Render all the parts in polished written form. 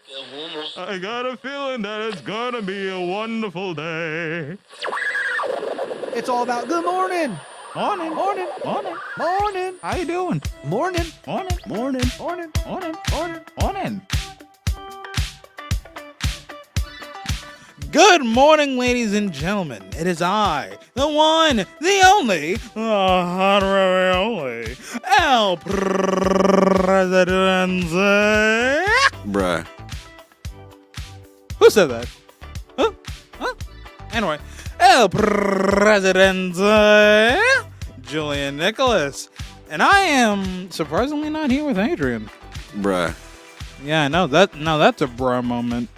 I got a feeling that it's gonna be a wonderful day. It's all about good morning. Morning. Morning. Morning. Morning. How you doing? Morning. Morning. Morning. Morning. Morning. Morning. Morning. Good morning, ladies and gentlemen. It is I, the one, the only, the hot ravioli, El Presidente. Bruh. Who said that? Huh? Anyway, El Presidente, Julian Nicholas. And I am surprisingly not here with Adrian. Bruh. Yeah, I know that. Now that's a bruh moment.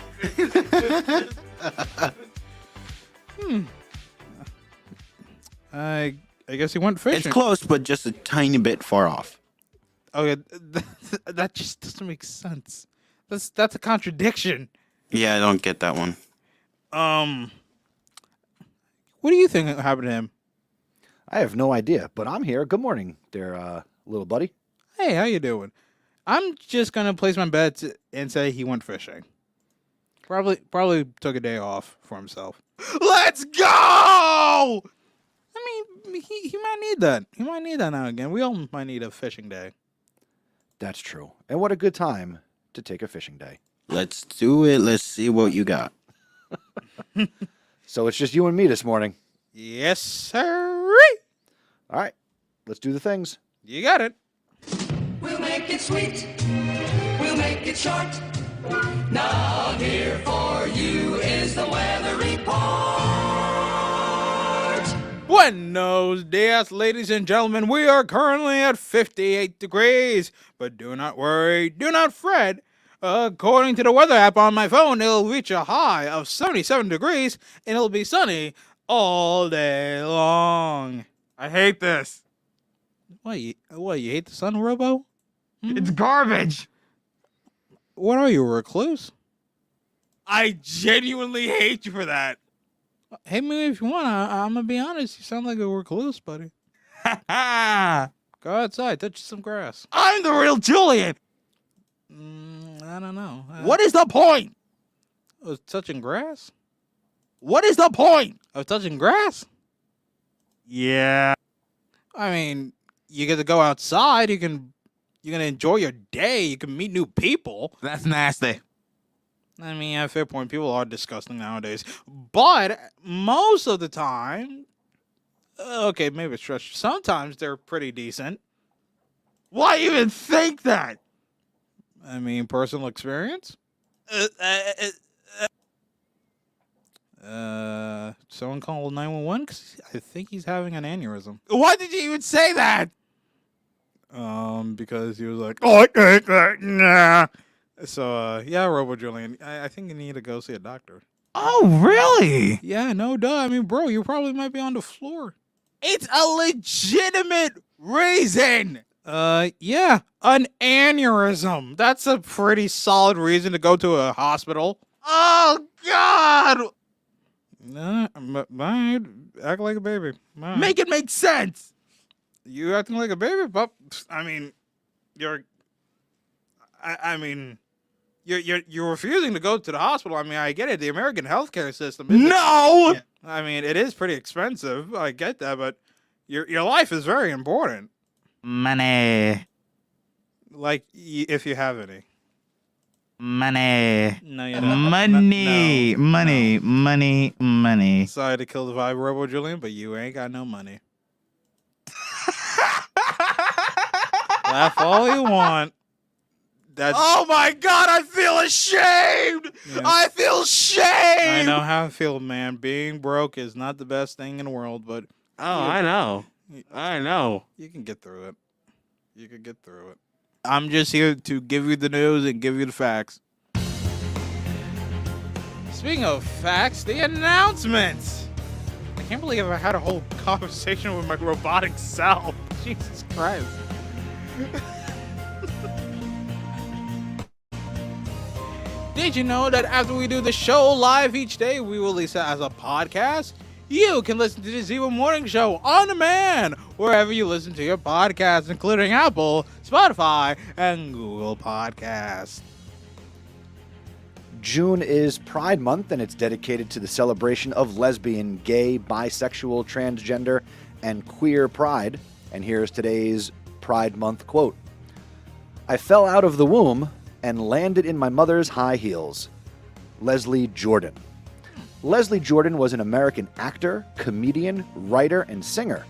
I guess he went fishing. It's close, but just a tiny bit far off. Okay, that just doesn't make sense. That's a contradiction. Yeah, I don't get that one. What do you think happened to him? I have no idea, but I'm here. Good morning, there, little buddy. Hey, how you doing? I'm just gonna place my bets and say he went fishing. Probably took a day off for himself. Let's go! I mean, he might need that. He might need that now and again. We all might need a fishing day. That's true. And what a good time to take a fishing day. Let's do it. Let's see what you got. So it's just you and me this morning. Yes, sir. All right, let's do the things. You got it. We'll make it sweet. We'll make it short. Now here for you is the weather report. Buenos dias, ladies and gentlemen. We are currently at 58 degrees. But do not worry, do not fret. According to the weather app on my phone, it'll reach a high of 77 degrees, and it'll be sunny all day long. I hate this. What, you hate the sun, Robo? It's garbage. What are you, a recluse? I genuinely hate you for that. Hate me if you want. I'm going to be honest. You sound like a recluse, buddy. I'm Go outside, touch some grass. the real Julian. I don't know. What is the point? I was touching grass? What is the point? I was touching grass? Yeah. I mean, you get to go outside. You're gonna enjoy your day. You can meet new people. That's nasty. I mean, at fair point, people are disgusting nowadays. But most of the time, okay, maybe it's stretched. Sometimes they're pretty decent. Why even think that? I mean, personal experience. Someone call 911 because I think he's having an aneurysm. Why did you even say that? Because he was like, oh, nah. So, yeah, Robo Julian, I think you need to go see a doctor. Oh, really? Yeah, no duh. I mean, bro, you probably might be on the floor. It's a legitimate reason. Yeah, an aneurysm. That's a pretty solid reason to go to a hospital. Oh, God. Nah, bye. Act like a baby. Bye. Make it make sense. You acting like a baby, pup? I mean, you're refusing to go to the hospital. I mean, I get it. The American healthcare system is No. Yeah, I mean, it is pretty expensive. I get that, but your life is very important. Money. Like, if you have any. Money. No, you don't. Money. No. Money. Money. Money. Sorry to kill the vibe, Robo Julian, but you ain't got no money. Laugh all you want. That's, Oh my God, I feel ashamed. Yeah. I feel shame. I know how I feel, man. Being broke is not the best thing in the world, but Oh, I know. I know. you can get through it. You can get through it. I'm just here to give you the news and give you the facts. Speaking of facts, the announcements. I can't believe I had a whole conversation with my robotic self. Jesus Christ. Did you know that after we do the show live each day, we release it as a podcast? You can listen to the Zero Morning Show on demand wherever you listen to your podcasts, including Apple, Spotify, and Google Podcasts. June is Pride Month, and it's dedicated to the celebration of lesbian, gay, bisexual, transgender, and queer pride. And here's today's Pride Month quote. "I fell out of the womb and landed in my mother's high heels." Leslie Jordan. Leslie Jordan was an American actor, comedian, writer, and singer.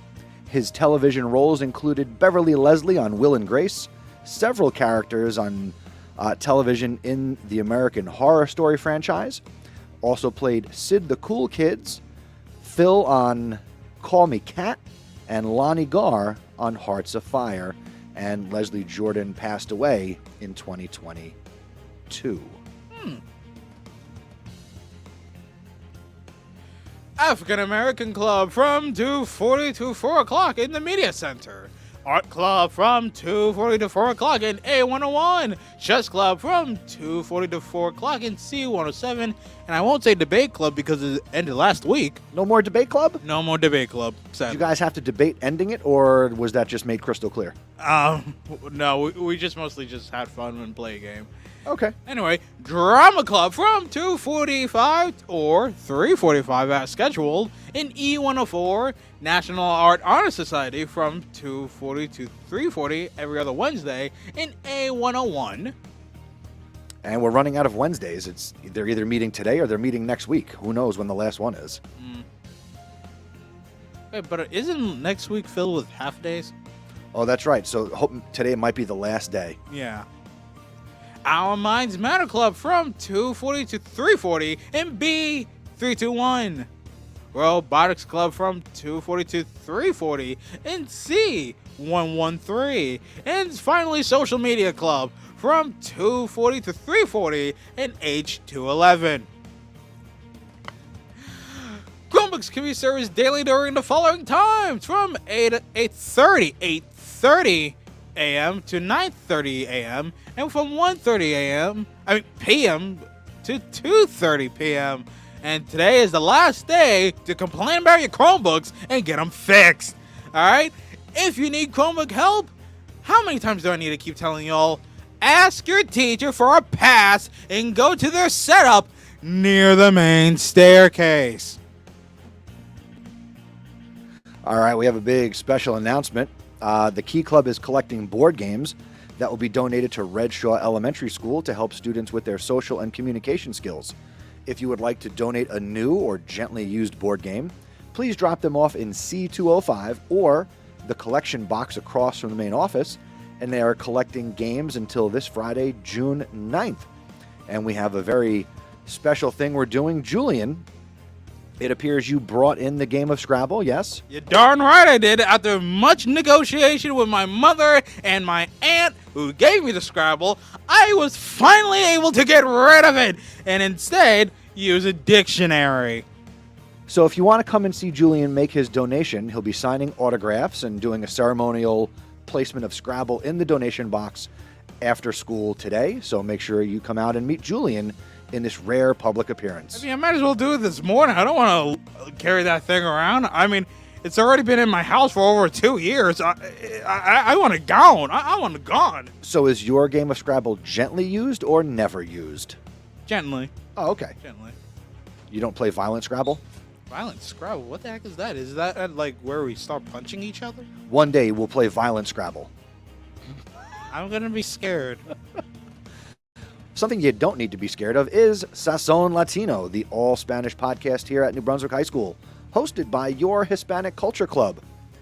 His television roles included Beverly Leslie on Will and Grace, several characters on television in the American Horror Story franchise, also played Sid the Cool Kids, Phil on Call Me Kat, and Lonnie Garr on Hearts of Fire, and Leslie Jordan passed away in 2022. African American Club from 2:40 to 4 o'clock in the Media Center. Art Club from 2:40 to 4 o'clock in A101. Chess Club from 2:40 to 4 o'clock in C107. And I won't say Debate Club because it ended last week. No more debate club? No more Debate Club, Did sadly. you guys have to debate ending it, or was that just made crystal clear? No, we just mostly just had fun and play a game. Okay. Anyway, Drama Club from 2:45 or 3:45 as scheduled in E104. National Art Honor Society from 2:40 to 3:40 every other Wednesday in A101. And we're running out of Wednesdays. They're either meeting today or they're meeting next week. Who knows when the last one is? Wait, but isn't next week filled with half days? Oh, that's right. So today might be the last day. Yeah. Our Minds Matter Club from 2:40 to 3:40 in B321. Robotics Club from 2:40 to 3:40 in C113. And finally, Social Media Club from 2:40 to 3:40 in H211. Chromebooks can be serviced daily during the following times from 8:30 a.m. to 9:30 a.m. and from 1:30 p.m. to 2:30 p.m. And today is the last day to complain about your Chromebooks and get them fixed. All right? If you need Chromebook help, how many times do I need to keep telling y'all? Ask your teacher for a pass and go to their setup near the main staircase. All right, we have a big special announcement. The Key Club is collecting board games that will be donated to Redshaw Elementary School to help students with their social and communication skills. If you would like to donate a new or gently used board game, please drop them off in C205 or the collection box across from the main office, and they are collecting games until this Friday, June 9th. And we have a very special thing we're doing. Julian, it appears you brought in the game of Scrabble, yes? You're darn right I did. After much negotiation with my mother and my aunt, who gave me the Scrabble, I was finally able to get rid of it and instead use a dictionary. So if you want to come and see Julian make his donation, he'll be signing autographs and doing a ceremonial placement of Scrabble in the donation box after school today. So make sure you come out and meet Julian in this rare public appearance. I mean, I might as well do it this morning. I don't want to carry that thing around. I mean, it's already been in my house for over 2 years. I want it gone. I want it gone. So is your game of Scrabble gently used or never used? Gently. Oh, okay. Gently. You don't play violent Scrabble? Violent Scrabble? What the heck is that? Is that at, like, where we start punching each other? One day we'll play violent Scrabble. I'm going to be scared. Something you don't need to be scared of is Sazon Latino, the all-Spanish podcast here at New Brunswick High School, hosted by your Hispanic Culture Club.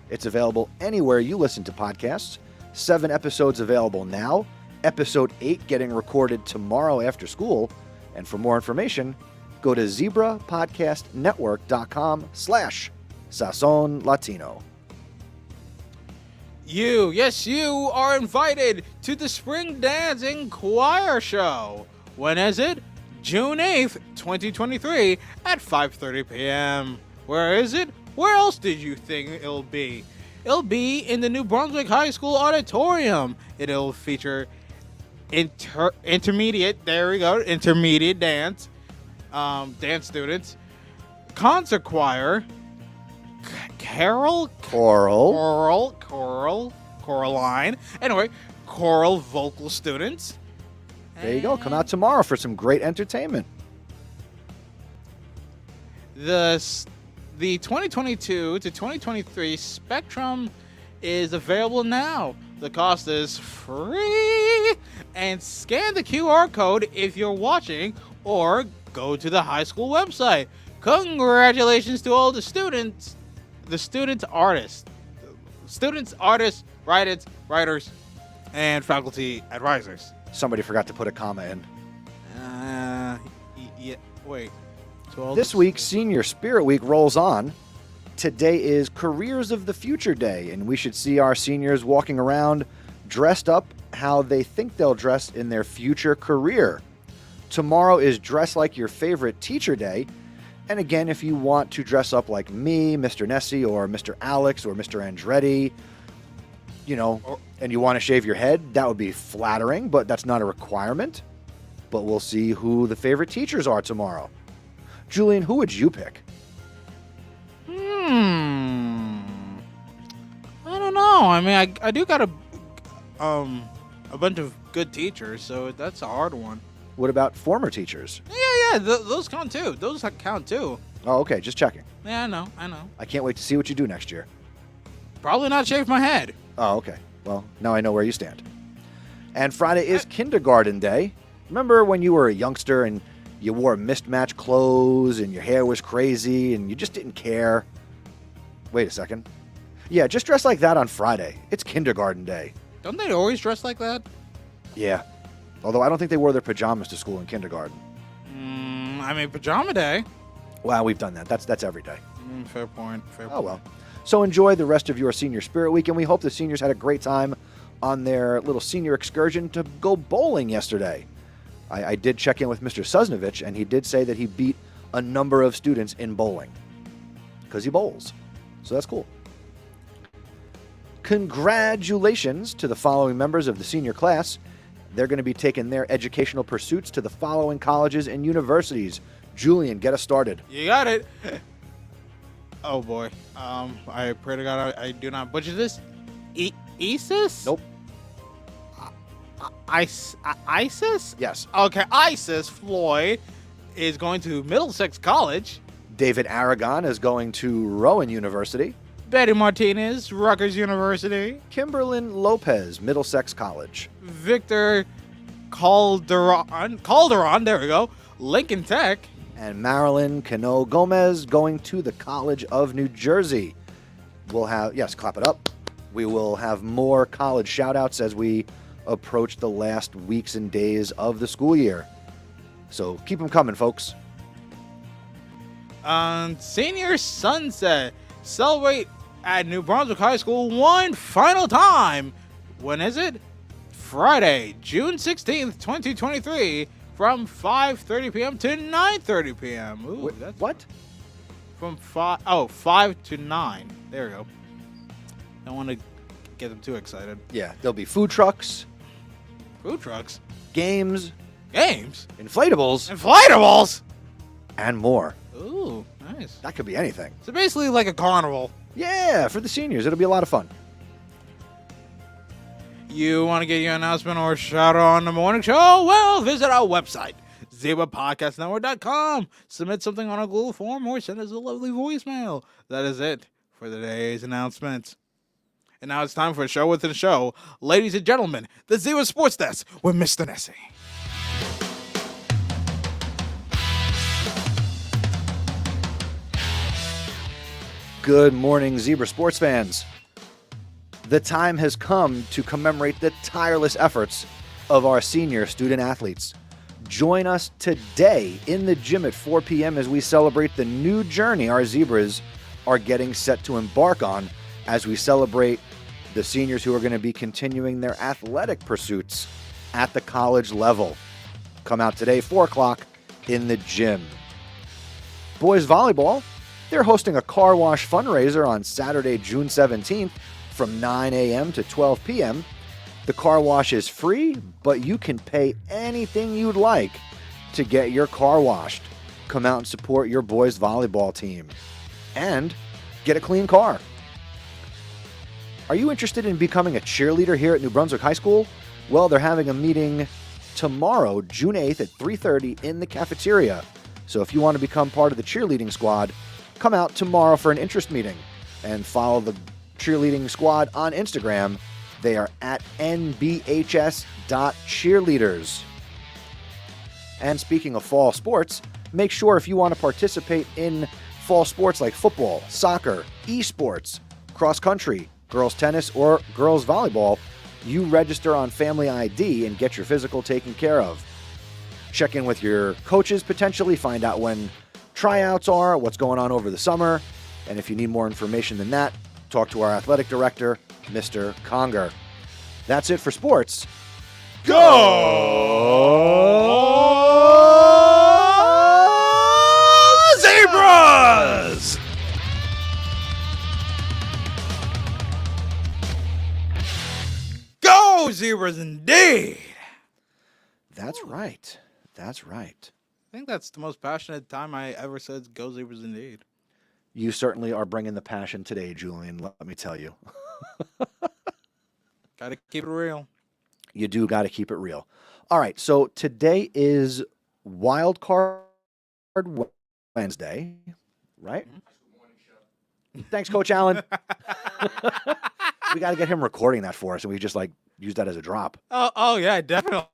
It's available anywhere you listen to podcasts. 7 episodes available now. Episode 8 getting recorded tomorrow after school. And for more information, go to zebrapodcastnetwork.com/Sazon Latino. Yes, you are invited to the Spring Dancing Choir Show. When is it? June 8th, 2023 at 5:30 p.m. Where is it? Where else did you think it'll be? It'll be in the New Brunswick High School auditorium. It'll feature intermediate dance, dance students, concert choir, choral line. Anyway, choral vocal students, There you go. Come out tomorrow for some great entertainment. The 2022 to 2023 Spectrum is available now. The cost is free. And scan the QR code if you're watching, or go to the high school website. Congratulations to all the students, artists, writers, and faculty advisors. Somebody forgot to put a comma in. Yeah, wait. To all This the week, Senior Spirit Week rolls on. Today is Careers of the Future Day, and we should see our seniors walking around dressed up how they think they'll dress in their future career. Tomorrow is Dress Like Your Favorite Teacher Day. And again, if you want to dress up like me, Mr. Nessie, or Mr. Alex, or Mr. Andretti, and you want to shave your head, that would be flattering, but that's not a requirement. But we'll see who the favorite teachers are tomorrow. Julian, who would you pick? I don't know. I mean, I do got a bunch of good teachers, so that's a hard one. What about former teachers? Yeah, those count too. Those count too. Oh, okay, just checking. Yeah, I know. I can't wait to see what you do next year. Probably not shave my head. Oh, okay. Well, now I know where you stand. And Friday is Kindergarten Day. Remember when you were a youngster and you wore mismatched clothes and your hair was crazy and you just didn't care? Wait a second. Yeah, just dress like that on Friday. It's Kindergarten Day. Don't they always dress like that? Yeah. Although I don't think they wore their pajamas to school in kindergarten. I mean, pajama day. Wow, we've done that. That's every day. Fair point. Oh, well. So enjoy the rest of your Senior Spirit Week, and we hope the seniors had a great time on their little senior excursion to go bowling yesterday. I did check in with Mr. Susnovich, and he did say that he beat a number of students in bowling because he bowls. So that's cool. Congratulations to the following members of the senior class. They're going to be taking their educational pursuits to the following colleges and universities. Julian, get us started. You got it. Oh boy. I pray to God I do not butcher this. ISIS? Nope. ISIS? Yes. Okay, ISIS Floyd is going to Middlesex College. David Aragon is going to Rowan University. Betty Martinez, Rutgers University. Kimberlyn Lopez, Middlesex College. Victor Calderon, there we go, Lincoln Tech. And Marilyn Cano Gomez going to the College of New Jersey. We'll have, yes, clap it up. We will have more college shout-outs as we approach the last weeks and days of the school year. So keep them coming, folks. Senior Sunset. Celebrate at New Brunswick High School one final time. When is it? Friday, June 16th, 2023, from 5:30 p.m. to 9:30 p.m. Ooh, Wait, that's what? From 5 to 9. There we go. Don't want to get them too excited. Yeah, there'll be food trucks, Food trucks, games, games, inflatables, and more. Ooh, nice. That could be anything. So basically like a carnival. Yeah, for the seniors, it'll be a lot of fun. You want to get your announcement or shout out on the morning show? Well, visit our website, ZebraPodcastNetwork.com. Submit something on a Google form or send us a lovely voicemail. That is it for today's announcements. And now it's time for a show within a show. Ladies and gentlemen, the Zebra Sports Desk with Mr. Nessie. Good morning, Zebra sports fans. The time has come to commemorate the tireless efforts of our senior student athletes. Join us today in the gym at 4 p.m. as we celebrate the new journey our Zebras are getting set to embark on as we celebrate the seniors who are going to be continuing their athletic pursuits at the college level. Come out today, 4 o'clock, in the gym. Boys volleyball, they're hosting a car wash fundraiser on Saturday, June 17th from 9 a.m. to 12 p.m. The car wash is free, but you can pay anything you'd like to get your car washed. Come out and support your boys volleyball team and get a clean car. Are you interested in becoming a cheerleader here at New Brunswick High School? Well, they're having a meeting tomorrow, June 8th at 3:30 in the cafeteria. So if you want to become part of the cheerleading squad, come out tomorrow for an interest meeting and follow the cheerleading squad on Instagram. They are at nbhs.cheerleaders. And speaking of fall sports, make sure if you want to participate in fall sports like football, soccer, esports, cross country, girls tennis, or girls volleyball, you register on Family ID and get your physical taken care of. Check in with your coaches, potentially find out when tryouts are, what's going on over the summer, and if you need more information than that, talk to our athletic director, Mr. Conger. That's it for sports. Zebras! Go Zebras indeed! That's right. That's right. I think that's the most passionate time I ever said go Zebras indeed. You certainly are bringing the passion today, Julian, let me tell you. Gotta keep it real. You do got to keep it real. All right, so today is Wild Card Wednesday, right? Thanks, Coach Allen. We got to get him recording that for us, and we just like use that as a drop. Oh yeah, definitely.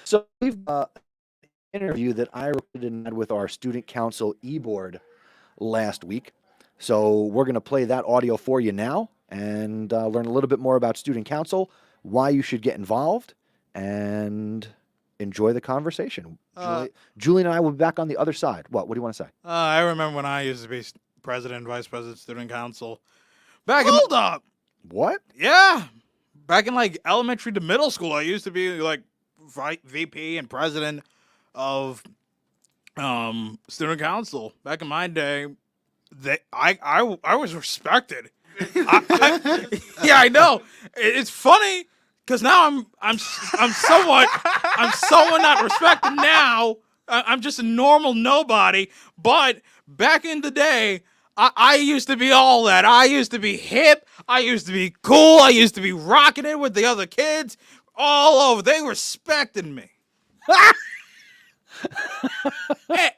So we've an interview that I recorded and had with our student council e-board last week. So we're going to play that audio for you now and learn a little bit more about student council, why you should get involved, and enjoy the conversation. Julian and I will be back on the other side. What do you want to say? I remember when I used to be president, vice president, student council. Hold up! What? Yeah, back in like elementary to middle school, I used to be like VP and president of student council. Back in my day, I was respected. Yeah, I know. It's funny because now I'm somewhat not respected now. I'm just a normal nobody. But back in the day, I used to be all that. I used to be hip. I used to be cool. I used to be rocking it with the other kids all over. They respected me.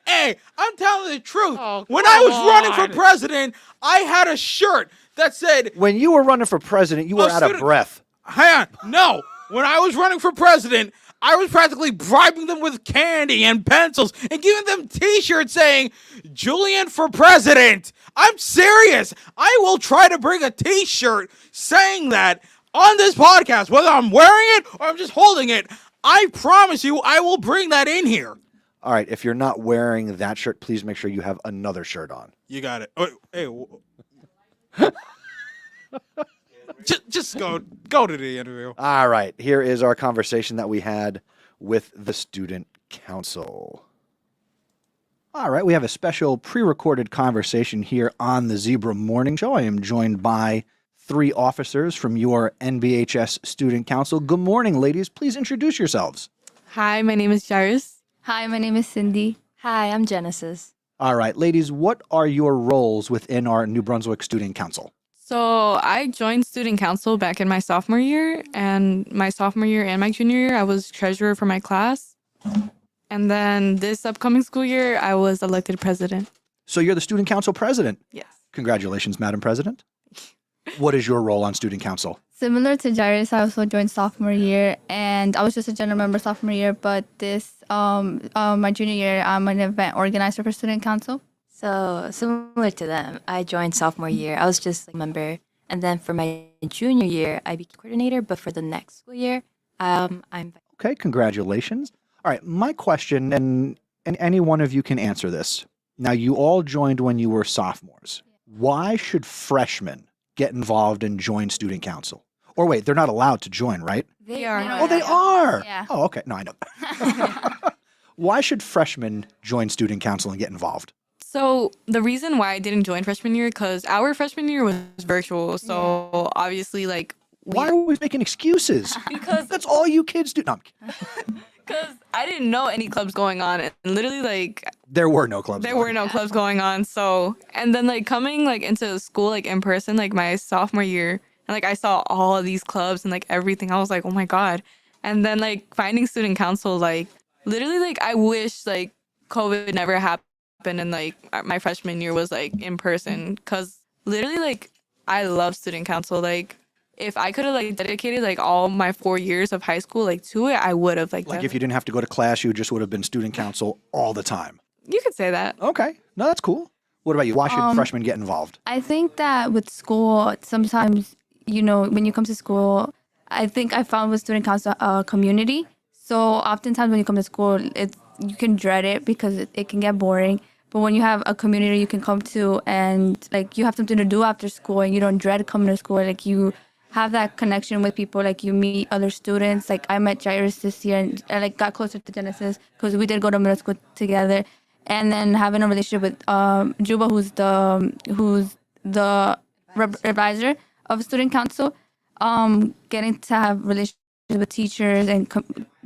hey, I'm telling the truth. When I was running for president, I had a shirt that said... When you were running for president, you were out of breath. Hang on. No. When I was running for president, I was practically bribing them with candy and pencils and giving them T-shirts saying, Julian for president. I'm serious. I will try to bring a T-shirt saying that on this podcast, whether I'm wearing it or I'm just holding it. I promise you, I will bring that in here. All right, if you're not wearing that shirt, please make sure you have another shirt on. You got it. Hey, just go to the interview. All right, here is our conversation that we had with the student council. All right, we have a special pre-recorded conversation here on the Zebra Morning Show. I am joined by 3 officers from your NBHS Student Council. Good morning, ladies. Please introduce yourselves. Hi, my name is Jairus. Hi, my name is Cindy. Hi, I'm Genesis. All right, ladies, what are your roles within our New Brunswick Student Council? So I joined student council back in my sophomore year, and my junior year, I was treasurer for my class. And then this upcoming school year, I was elected president. So you're the student council president? Yes. Congratulations, Madam President. What is your role on student council? Similar to Jairus, I also joined sophomore year, and I was just a general member sophomore year, but this, my junior year, I'm an event organizer for student council. So similar to them, I joined sophomore year. I was just a member. And then for my junior year, I became coordinator, but for the next school year, I'm... Okay, congratulations. All right, my question, and any one of you can answer this. Now, you all joined when you were sophomores. Why should freshmen get involved and join student council? Or wait, they're not allowed to join, right? They are. Oh, they are? Yeah. Oh, okay. No, I know. Why should freshmen join student council and get involved? So the reason why I didn't join freshman year, because our freshman year was virtual. So obviously, like... Why are we always making excuses? Because... That's all you kids do. No, I'm kidding. Because I didn't know any clubs going on. And literally, like... There were no clubs. There were no clubs going on. So... And then, like, coming, like, into school, like, in person, like, my sophomore year... And, like, I saw all of these clubs and, like, everything. I was like, oh, my God. And then like finding student council, like literally like I wish like COVID never happened and like my freshman year was like in person, because literally like I love student council. Like if I could have like dedicated like all my 4 years of high school like to it, I would have Like if you didn't have to go to class, you just would have been student council all the time. You could say that. Okay. No, that's cool. What about you? Why should freshmen get involved? I think that with school, sometimes, when you come to school, I think I found with student council a community. So oftentimes when you come to school, you can dread it because it can get boring. But when you have a community you can come to and like you have something to do after school and you don't dread coming to school, like you have that connection with people, like you meet other students. Like I met Jairus this year and I like got closer to Genesis because we did go to middle school together. And then having a relationship with Juba, who's the advisor of student council, getting to have relationships with teachers and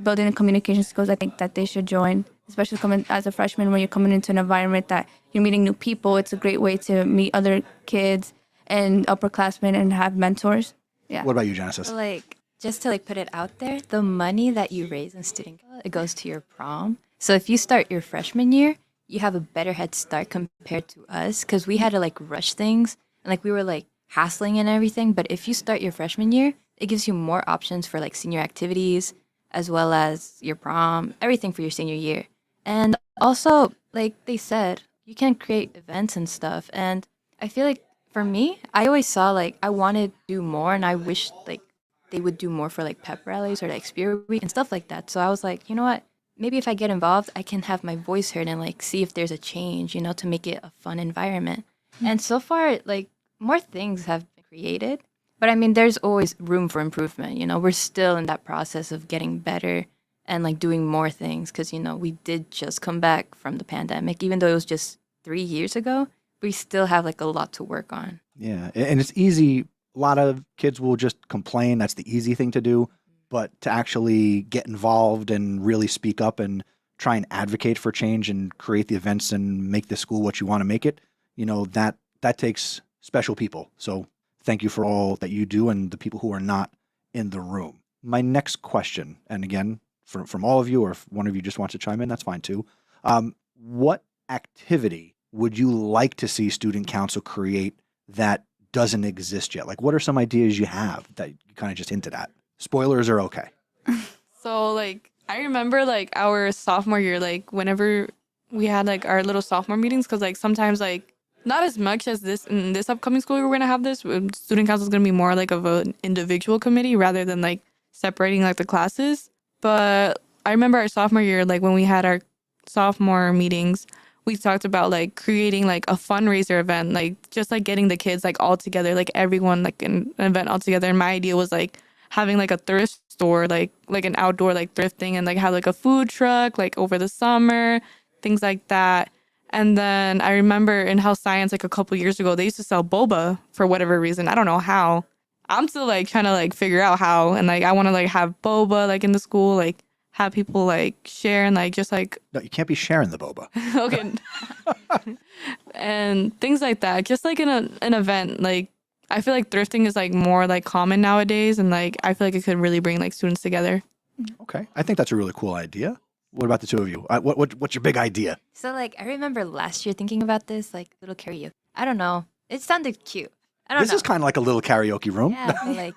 building in communication skills. I think that they should join, especially coming as a freshman when you're coming into an environment that you're meeting new people. It's a great way to meet other kids and upperclassmen and have mentors. Yeah. What about you, Genesis? So, like, just to like put it out there, the money that you raise in student it goes to your prom. So if you start your freshman year, you have a better head start compared to us because we had to like rush things and like we were like hassling and everything. But if you start your freshman year, it gives you more options for like senior activities as well as your prom, everything for your senior year. And also, like they said, you can create events and stuff. And I feel like for me, I always saw like I wanted to do more and I wish like they would do more for like pep rallies or like spirit week and stuff like that. So I was like, you know what? Maybe if I get involved, I can have my voice heard and like see if there's a change, to make it a fun environment. And so far, like more things have been created, but I mean, there's always room for improvement. We're still in that process of getting better and like doing more things because, we did just come back from the pandemic, even though it was just 3 years ago, we still have like a lot to work on. Yeah. And it's easy. A lot of kids will just complain. That's the easy thing to do. But to actually get involved and really speak up and try and advocate for change and create the events and make the school what you want to make it, that takes special people. So thank you for all that you do and the people who are not in the room. My next question, and again, from all of you, or if one of you just wants to chime in, that's fine too. What activity would you like to see student council create that doesn't exist yet? Like, what are some ideas you have that you kind of just hinted at? Spoilers are okay. So like I remember like our sophomore year, like whenever we had like our little sophomore meetings, because like sometimes like not as much as in this upcoming school year we're gonna have this. Student council is gonna be more like of an individual committee rather than like separating like the classes. But I remember our sophomore year, like when we had our sophomore meetings, we talked about like creating like a fundraiser event, like just like getting the kids like all together, like everyone like an event all together. And my idea was like having like a thrift store, like an outdoor like thrifting, and like have like a food truck like over the summer, things like that. And then I remember in health science like a couple years ago, they used to sell boba for whatever reason. I don't know how. I'm still like trying to like figure out how. And like I want to like have boba like in the school, like have people like share and like just like No, you can't be sharing the boba. okay. And things like that. Just like in an event, like I feel like thrifting is like more like common nowadays, and like I feel like it could really bring like students together. Okay, I think that's a really cool idea. What about the two of you? What's your big idea? So like I remember last year thinking about this, like little karaoke. I don't know. It sounded cute. I don't know. This is kind of like a little karaoke room. Yeah, but, like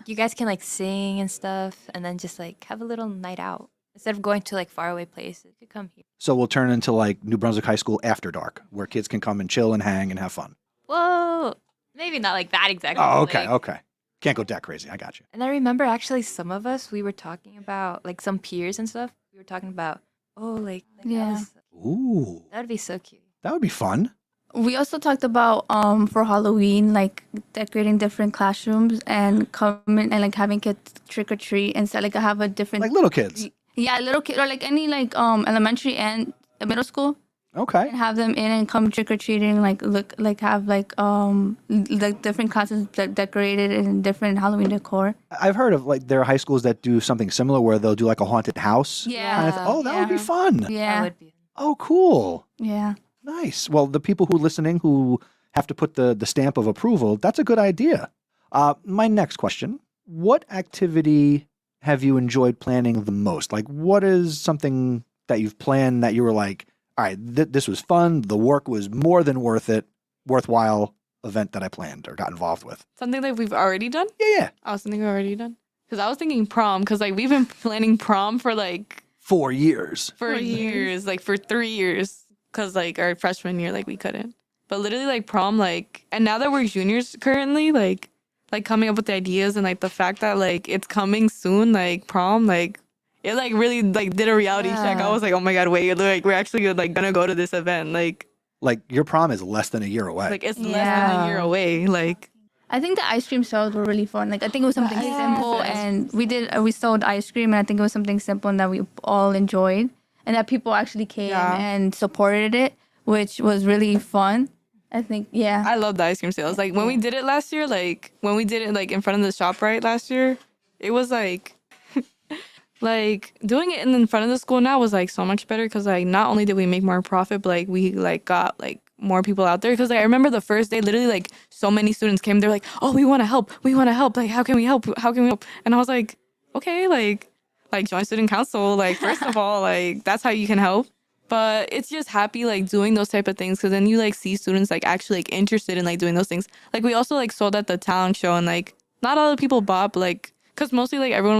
you guys can like sing and stuff, and then just like have a little night out instead of going to like faraway places. You could come here. So we'll turn into like New Brunswick High School after dark, where kids can come and chill and hang and have fun. Whoa, maybe not like that exactly. Oh, okay, like- okay. Can't go that crazy. I got you. And I remember actually some of us we were talking about like some peers and stuff. We were talking about like Yeah. Ooh, That would be so cute. that would be fun. We also talked about for Halloween, like decorating different classrooms and coming and like having kids trick or treat and so like have a different Like little kids. Yeah, little kid or like any like elementary and middle school, Okay. and have them in and come trick or treating, like look like have like different classes decorated in different Halloween decor. I've heard of like there are high schools that do something similar where they'll do like a haunted house. Yeah. And that would be Yeah. fun. That Yeah, would be. Oh, cool. yeah. Nice. Well, the people who are listening who have to put the stamp of approval, that's a good idea. My next question, what activity have you enjoyed planning the most? Like, what is something that you've planned that you were like, all right, this was fun. The work was more than worthwhile event that I planned or got involved with. Something that we've already done? Yeah. Oh, something we've already done. Because I was thinking prom, because like we've been planning prom for like 4 years. for years, like for 3 years, because like our freshman year, like we couldn't. But literally like prom, like, and now that we're juniors currently, like coming up with the ideas and like the fact that like it's coming soon, like prom, like it like really like did a reality check. I was like, oh my god, wait, like we're actually like gonna go to this event, like Your prom is less than a year away. it's less than a year away, like. I think the ice cream sales were really fun. Like I think it was something simple, and we sold ice cream, and I think it was something simple and that we all enjoyed, and that people actually came and supported it, which was really fun. I think, yeah. I love the ice cream sales. Like when we did it last year, like when we did it like in front of the ShopRite last year, it was like like doing it in front of the school now was like so much better because like not only did we make more profit, but like we like got like more people out there. Because like I remember the first day, literally like so many students came. They're like, "Oh, we want to help. We want to help. Like, how can we help? How can we help?" And I was like, "Okay, like join student council. Like first of all, like that's how you can help." But it's just happy like doing those type of things because then you like see students like actually like interested in like doing those things. Like we also like sold at the talent show and like not all the people bought, but like because mostly like everyone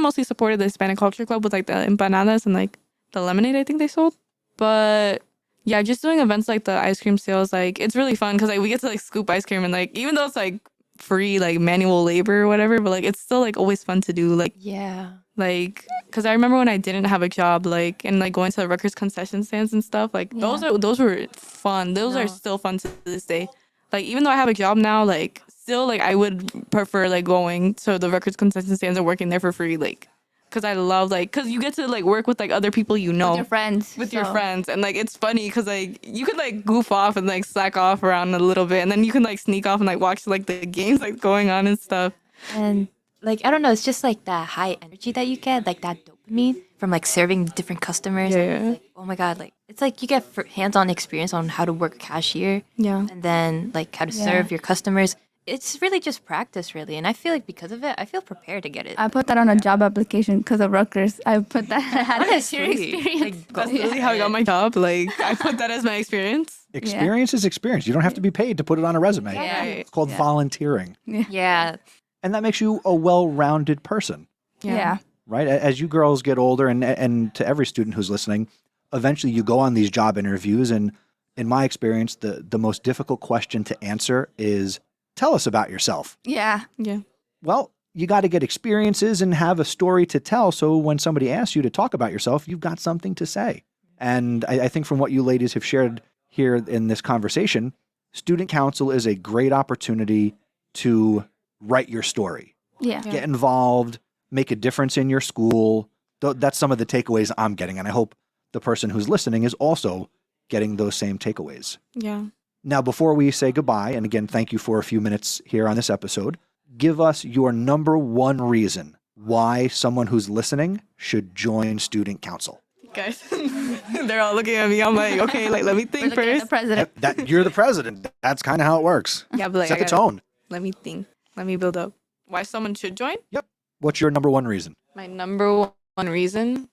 mostly supported the Hispanic Culture Club with like the empanadas and like the lemonade I think they sold. But yeah, just doing events like the ice cream sales, like it's really fun because like we get to like scoop ice cream and like even though it's like free like manual labor or whatever, but like it's still like always fun to do. Like Yeah. like because I remember when I didn't have a job, like and like going to the Rutgers concession stands and stuff, like those were fun. Those are still fun to this day. Like even though I have a job now, like still like I would prefer like going to the Rutgers concession stands and working there for free, like because I love like because you get to like work with like other people you know With your friends. with your friends and like it's funny because like you could like goof off and like slack off around a little bit and then you can like sneak off and like watch like the games like going on and stuff. And like I don't know, it's just like that high energy that you get, like that dopamine from like serving different customers. Yeah. It's like, oh my god, like it's like you get hands-on experience on how to work a cashier. Yeah. And then like how to serve your customers. It's really just practice, really, and I feel like because of it, I feel prepared to get it. I put that on a job application because of Rutgers. I put that I had a Honestly, experience. like, That's literally how I got my job. Like I put that as my experience. Experience is experience. You don't have to be paid to put it on a resume. Yeah. It's called volunteering. yeah, And that makes you a well-rounded person, Yeah. right? As you girls get older, and to every student who's listening, eventually you go on these job interviews. And in my experience, the most difficult question to answer is, tell us about yourself. Yeah. Yeah. Well, you got to get experiences and have a story to tell. So when somebody asks you to talk about yourself, you've got something to say. And I think from what you ladies have shared here in this conversation, student council is a great opportunity to write your story, Yeah. get involved, make a difference in your school. That's some of the takeaways I'm getting. And I hope the person who's listening is also getting those same takeaways. Yeah. Now, before we say goodbye, and again, thank you for a few minutes here on this episode, give us your number one reason why someone who's listening should join student council. Guys, they're all looking at me. I'm like, okay, like let me think We're looking at first. the president. You're the president. That's kind of how it works. Yeah, but like Set I the gotta- tone. Let me think. Let me build up. Why someone should join? What's your number one reason? My number one reason.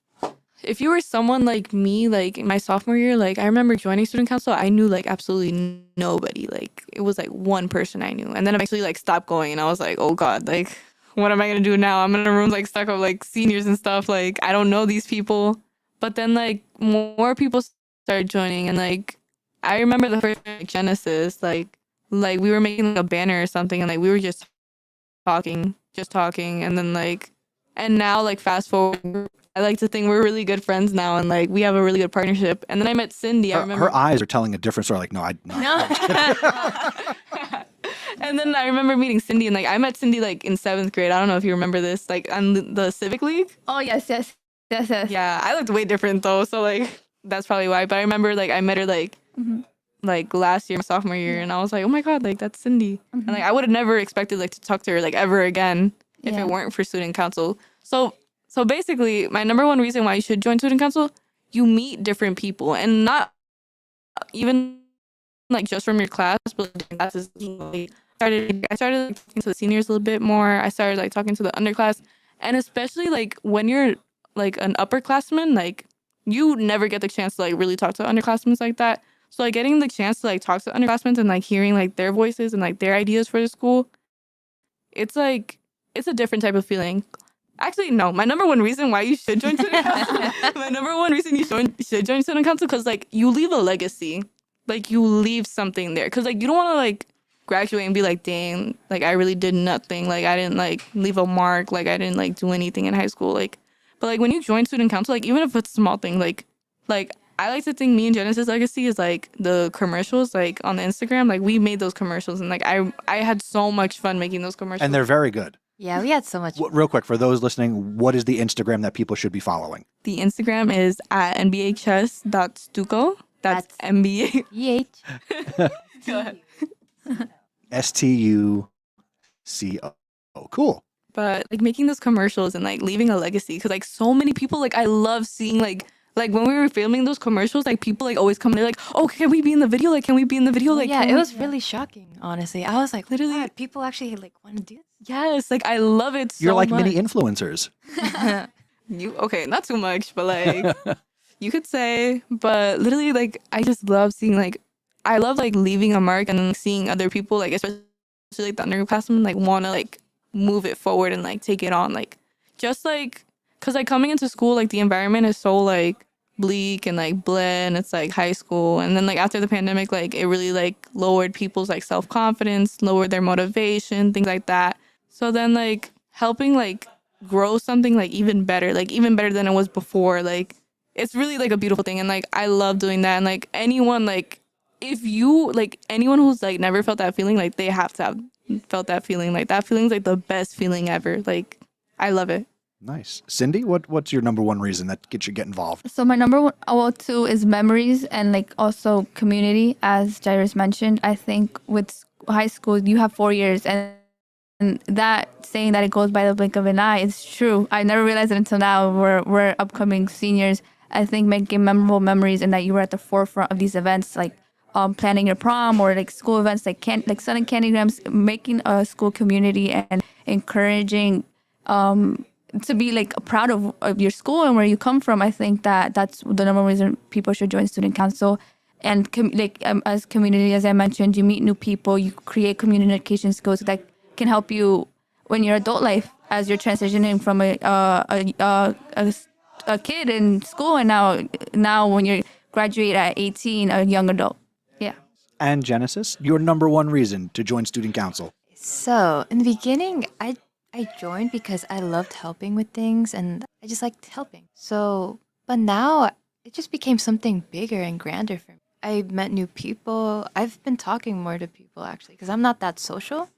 If you were someone like me, like in my sophomore year, like I remember joining student council, I knew like absolutely nobody. Like it was like one person I knew. And then I actually like stopped going and I was like, oh God, like what am I gonna do now? I'm in a room like stuck with like seniors and stuff. Like I don't know these people. But then like more people started joining and like I remember the first like, Genesis, like we were making like a banner or something and like we were just talking and then like and now like fast forward I like to think we're really good friends now and like we have a really good partnership. And then I met Cindy. I remember Her eyes are telling a different story. Like, no. And then I remember meeting Cindy and like I met Cindy like in 7th grade. I don't know if you remember this, like on the Civic League. Oh, yes. Yeah, I looked way different though, so like that's probably why. But I remember like I met her like like last year, my sophomore year, and I was like, oh my God, like that's Cindy. And like I would have never expected like to talk to her like ever again if it weren't for student council. So basically, my number one reason why you should join student council, you meet different people, and not even like just from your class, but like, classes. Like, I started like, talking to the seniors a little bit more. I started like talking to the underclass, And especially like when you're like an upperclassman, like you never get the chance to like really talk to underclassmen like that. So like getting the chance to like talk to underclassmen and like hearing like their voices and like their ideas for the school, it's like it's a different type of feeling. Actually, no. My number one reason why you should join student council, my number one reason you should join student council, because like you leave a legacy, like you leave something there, because like you don't want to like graduate and be like, dang, like I really did nothing, like I didn't like leave a mark, like I didn't like do anything in high school, like. But like when you join student council, like even if it's a small thing, like I like to think me and Genesis' legacy is like the commercials, like on the Instagram, like we made those commercials, and like I had so much fun making those commercials. And they're very good. Yeah, we had so much. Real quick, for those listening, what is the Instagram that people should be following? The Instagram is at nbhs.stuco. That's NBA. EH. Go ahead. STUCO. Cool. But like making those commercials and like leaving a legacy, because like so many people, like I love seeing like when we were filming those commercials, like people like always come, they're like, oh, can we be in the video? Like, can we be in the video? Like, Yeah, it was really shocking, honestly. I was like, Literally- literally, people actually like want to do this. yes, like I love it so You're like much. mini influencers. You okay, not too much, but like you could say, but literally like I just love seeing like I love like leaving a mark and seeing other people, like especially like the underclassmen, like want to like move it forward and like take it on, like just like because like coming into school, like the environment is so like bleak and like bleh, and it's like high school, and then like after the pandemic, like it really like lowered people's like self-confidence, lowered their motivation, things like that. So then like helping like grow something like even better than it was before, like it's really like a beautiful thing, and like I love doing that. And like anyone, like if you like anyone who's like never felt that feeling, like they have to have felt that feeling. Like that feeling's like the best feeling ever. Like I love it. Nice. Cindy, what's your number one reason that gets you get involved? So my number one, well, two is memories and like also community, as Jairus mentioned. I think with high school, you have 4 years, and that saying that it goes by the blink of an eye is true. I never realized it until now. We're upcoming seniors. I think making memorable memories and that you were at the forefront of these events, like planning your prom or like school events, like selling candygrams, making a school community and encouraging to be like proud of your school and where you come from. I think that's the number one reason people should join student council. And as community, as I mentioned, you meet new people, you create communication skills that can help you when you're adult life, as you're transitioning from a kid in school, and now when you graduate at 18, a young adult. Yeah. And Genesis, your number one reason to join student council. So in the beginning, I joined because I loved helping with things and I just liked helping. So, but now it just became something bigger and grander for me. I met new people. I've been talking more to people actually because I'm not that social,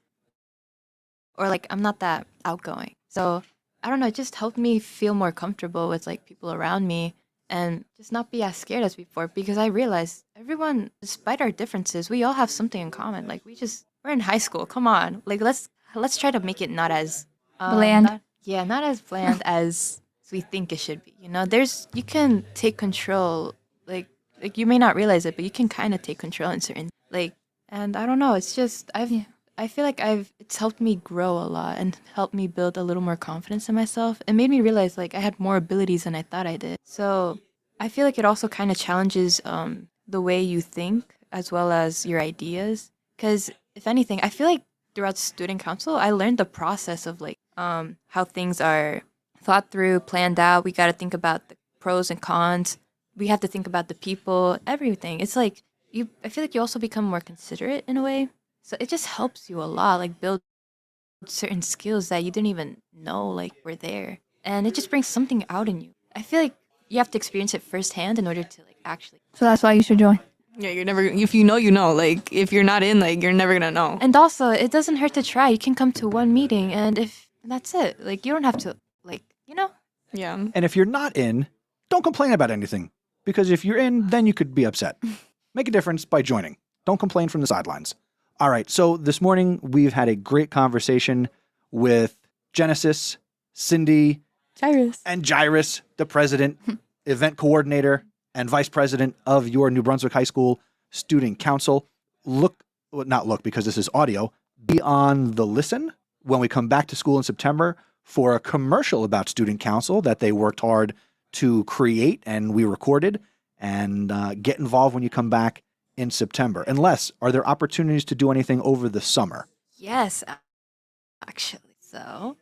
or like I'm not that outgoing. So I don't know, it just helped me feel more comfortable with like people around me and just not be as scared as before, because I realized everyone, despite our differences, we all have something in common. Like we're in high school. Come on. Like let's try to make it not as bland. Not as bland as we think it should be. You know, you can take control. Like you may not realize it, but you can kind of take control in certain and I don't know. It's just I feel like it's helped me grow a lot and helped me build a little more confidence in myself. It made me realize like I had more abilities than I thought I did. So I feel like it also kind of challenges the way you think as well as your ideas. Because if anything, I feel like throughout student council, I learned the process of like how things are thought through, planned out. We got to think about the pros and cons. We have to think about the people, everything. It's like I feel like you also become more considerate in a way. So it just helps you a lot, like build certain skills that you didn't even know like were there. And it just brings something out in you. I feel like you have to experience it firsthand in order to like actually. So that's why you should join. Yeah, you're never, if you know, you know. Like if you're not in, like you're never gonna know. And also, it doesn't hurt to try. You can come to one meeting and that's it. Like you don't have to Yeah. And if you're not in, don't complain about anything. Because if you're in, then you could be upset. Make a difference by joining. Don't complain from the sidelines. All right, so this morning we've had a great conversation with Genesis, Cindy, and Jairus, the president, event coordinator, and vice president of your New Brunswick High School Student Council. Not look because this is audio, be on the listen when we come back to school in September for a commercial about Student Council that they worked hard to create and we recorded. And get involved when you come back in September. And Les, are there opportunities to do anything over the summer? Yes, actually. So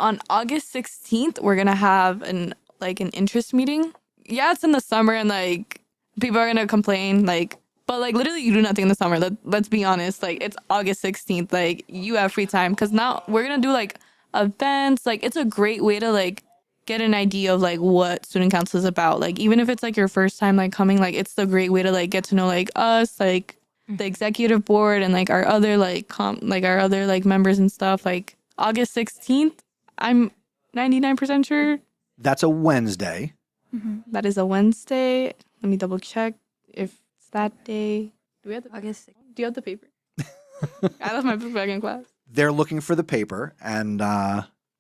on August 16th, we're gonna have an interest meeting. Yeah, it's in the summer and like people are gonna complain but literally you do nothing in the summer. Let's be honest. It's August 16th. You have free time because now we're gonna do events. It's a great way to get an idea of what student council is about. Even if it's your first time coming, it's the great way to get to know us, the executive board and our other our other members and stuff. August 16th, I'm 99% sure. That's a Wednesday. That is a Wednesday. Let me double check if it's that day. Do we have August 6th. Do you have the paper? I left my book bag in class. They're looking for the paper, and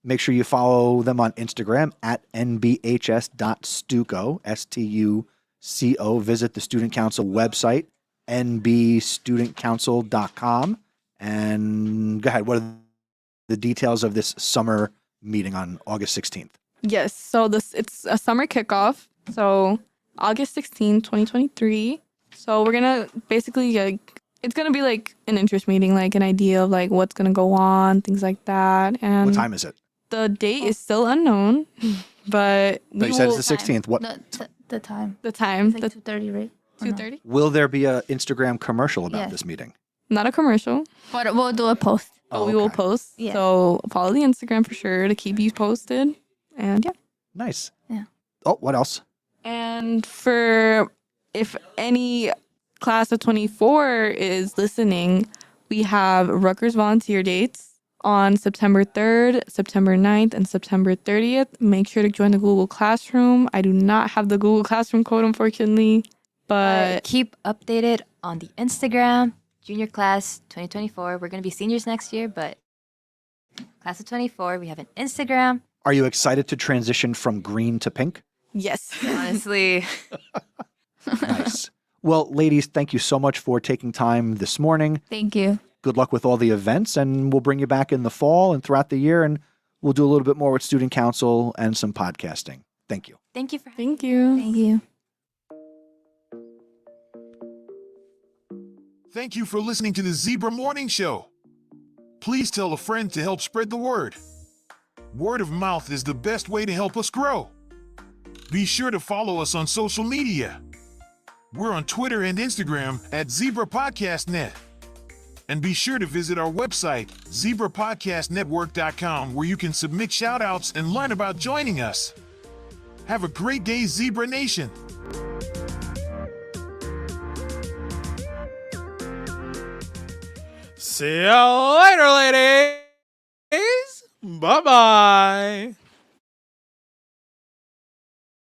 make sure you follow them on Instagram at nbhs.stuco, S-T-U-C-O. Visit the Student Council website, nbstudentcouncil.com. And go ahead, what are the details of this summer meeting on August 16th? Yes, so it's a summer kickoff. So August 16th, 2023. So we're gonna basically it's gonna be an interest meeting, an idea of what's gonna go on, things like that. And What time is it? the date is still unknown, but No, you said it's the 16th. What The time. the time, It's the 2:30, right? Or no? 2:30. will there be a Instagram commercial about Yes. this meeting? Not a commercial, But we'll do a post. but we will okay. post. Yeah. So follow the Instagram for sure to keep you posted. And yeah. Nice. Yeah. Oh, what else? And for if any class of 24 is listening, we have Rutgers volunteer dates on September 3rd, September 9th, and September 30th. Make sure to join the Google Classroom. I do not have the Google Classroom code, unfortunately, but keep updated on the Instagram. Junior class 2024. We're gonna be seniors next year, but class of 24. We have an Instagram. Are you excited to transition from green to pink? yes. Honestly, Nice. Well, ladies, thank you so much for taking time this morning. Thank you. Good luck with all the events, and we'll bring you back in the fall and throughout the year, and we'll do a little bit more with Student Council and some podcasting. Thank you. thank you for Thank you. Thank you. Thank you for listening to the Zebra Morning Show. Please tell a friend to help spread the word. Word of mouth is the best way to help us grow. Be sure to follow us on social media. We're on Twitter and Instagram at Zebra Podcast Net. And be sure to visit our website, zebrapodcastnetwork.com, where you can submit shout-outs and learn about joining us. Have a great day, Zebra Nation. See you later, ladies. Bye-bye.